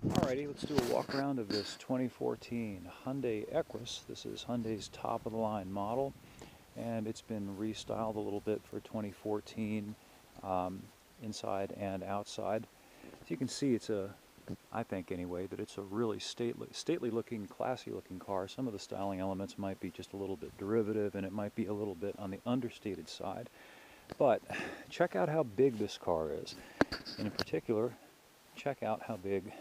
Alrighty, let's do a walk around of this 2014 Hyundai Equus. This is Hyundai's top of the line model, and it's been restyled a little bit for 2014 inside and outside. As you can see, I think anyway, that it's a really stately looking, classy looking car. Some of the styling elements might be just a little bit derivative, and it might be a little bit on the understated side. But check out how big this car is. And in particular, check out how big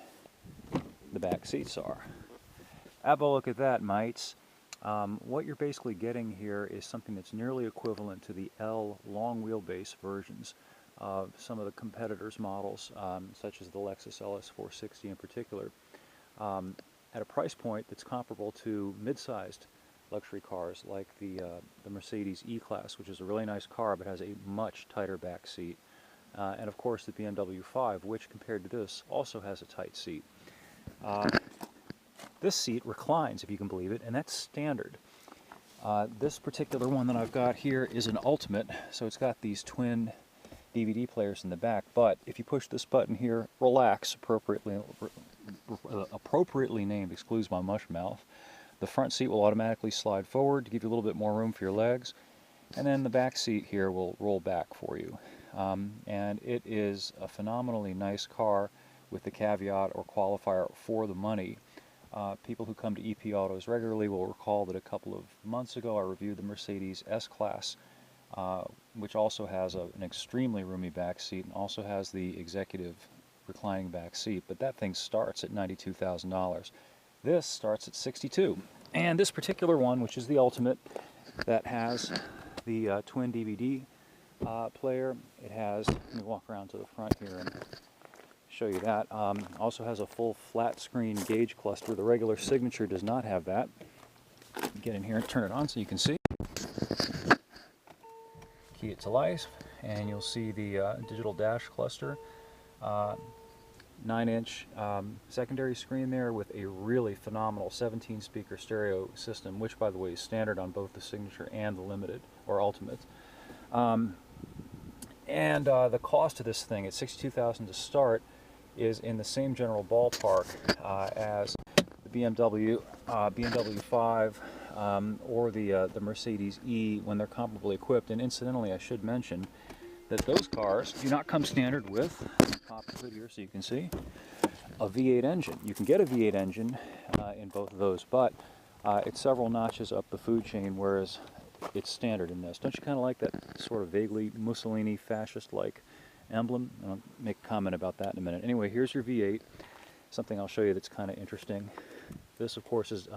the back seats are. Have a look at that, mates. What you're basically getting here is something that's nearly equivalent to the L long wheelbase versions of some of the competitors' models, such as the Lexus LS460 in particular, at a price point that's comparable to mid-sized luxury cars like the Mercedes E-Class, which is a really nice car but has a much tighter back seat. And of course the BMW 5, which compared to this also has a tight seat. This seat reclines, if you can believe it, and that's standard. This particular one that I've got here is an Ultimate, so it's got these twin DVD players in the back, but if you push this button here, relax, appropriately named, excuse my mush mouth, the front seat will automatically slide forward to give you a little bit more room for your legs, and then the back seat here will roll back for you. And it is a phenomenally nice car with the caveat or qualifier for the money. People who come to EP Autos regularly will recall that a couple of months ago I reviewed the Mercedes S-Class, which also has an extremely roomy back seat and also has the executive reclining back seat, but that thing starts at $92,000. This starts at $62,000. And this particular one, which is the Ultimate, that has the twin DVD player, it has, let me walk around to the front here and show you that, also has a full flat screen gauge cluster. The regular Signature does not have that. Get in here and turn it on so you can see. Key it to life, and you'll see the digital dash cluster. 9-inch secondary screen there with a really phenomenal 17-speaker stereo system, which by the way is standard on both the Signature and the Limited or Ultimate. And the cost of this thing at $62,000 to start is in the same general ballpark as the BMW 5 or the Mercedes E when they're comparably equipped. And incidentally, I should mention that those cars do not come standard with, pop the hood here so you can see, a V8 engine. You can get a V8 engine in both of those, but it's several notches up the food chain, whereas it's standard in this. Don't you kind of like that sort of vaguely Mussolini fascist-like emblem? I'll make a comment about that in a minute. Anyway, here's your V8. Something I'll show you that's kind of interesting. This, of course, is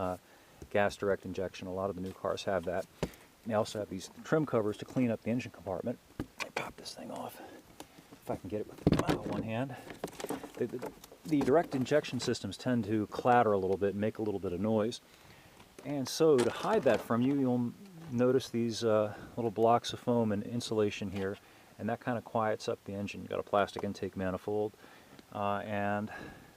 gas direct injection. A lot of the new cars have that. They also have these trim covers to clean up the engine compartment. Let me pop this thing off, if I can get it with one hand. The direct injection systems tend to clatter a little bit, make a little bit of noise. And so to hide that from you, you'll notice these little blocks of foam and insulation here, and that kind of quiets up the engine. You've got a plastic intake manifold, and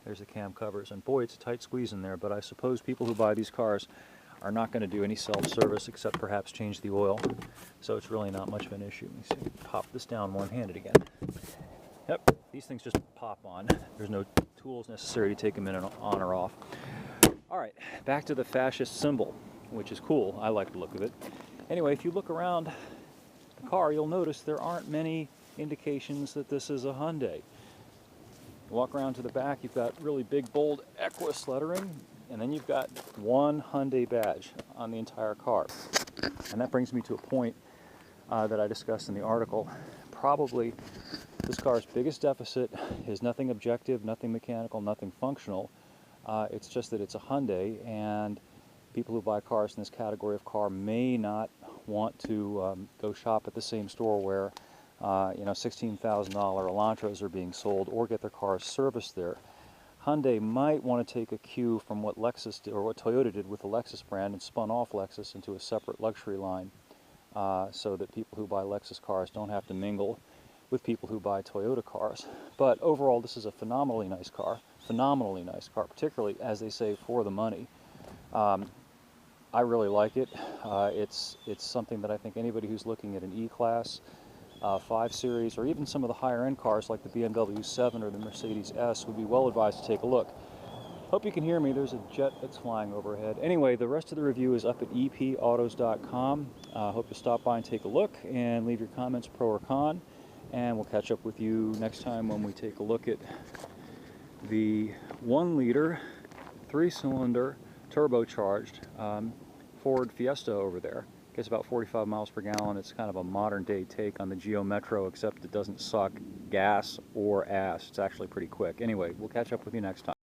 there's the cam covers. And boy, it's a tight squeeze in there, but I suppose people who buy these cars are not going to do any self-service except perhaps change the oil, so it's really not much of an issue. Let me see, pop this down one-handed again. Yep, these things just pop on. There's no tools necessary to take them in and on or off. Alright, back to the fascist symbol, which is cool. I like the look of it. Anyway, if you look around the car, you'll notice there aren't many indications that this is a Hyundai. Walk around to the back, you've got really big, bold Equus lettering, and then you've got one Hyundai badge on the entire car. And that brings me to a point that I discussed in the article. Probably this car's biggest deficit is nothing objective, nothing mechanical, nothing functional. It's just that it's a Hyundai, and people who buy cars in this category of car may not want to go shop at the same store where $16,000 Elantras are being sold, or get their cars serviced there. Hyundai might want to take a cue from what Lexus did, or what Toyota did with the Lexus brand, and spun off Lexus into a separate luxury line, so that people who buy Lexus cars don't have to mingle with people who buy Toyota cars. But overall, this is a phenomenally nice car, particularly, as they say, for the money. I really like it. It's something that I think anybody who's looking at an E-Class, 5 Series, or even some of the higher end cars like the BMW 7 or the Mercedes S would be well advised to take a look. Hope you can hear me. There's a jet that's flying overhead. Anyway, the rest of the review is up at epautos.com. Hope to stop by and take a look and leave your comments pro or con. And we'll catch up with you next time when we take a look at the 1-liter, 3-cylinder, turbocharged Ford Fiesta over there. Gets about 45 miles per gallon. It's kind of a modern day take on the Geo Metro, except it doesn't suck gas or ass. It's actually pretty quick. Anyway, we'll catch up with you next time.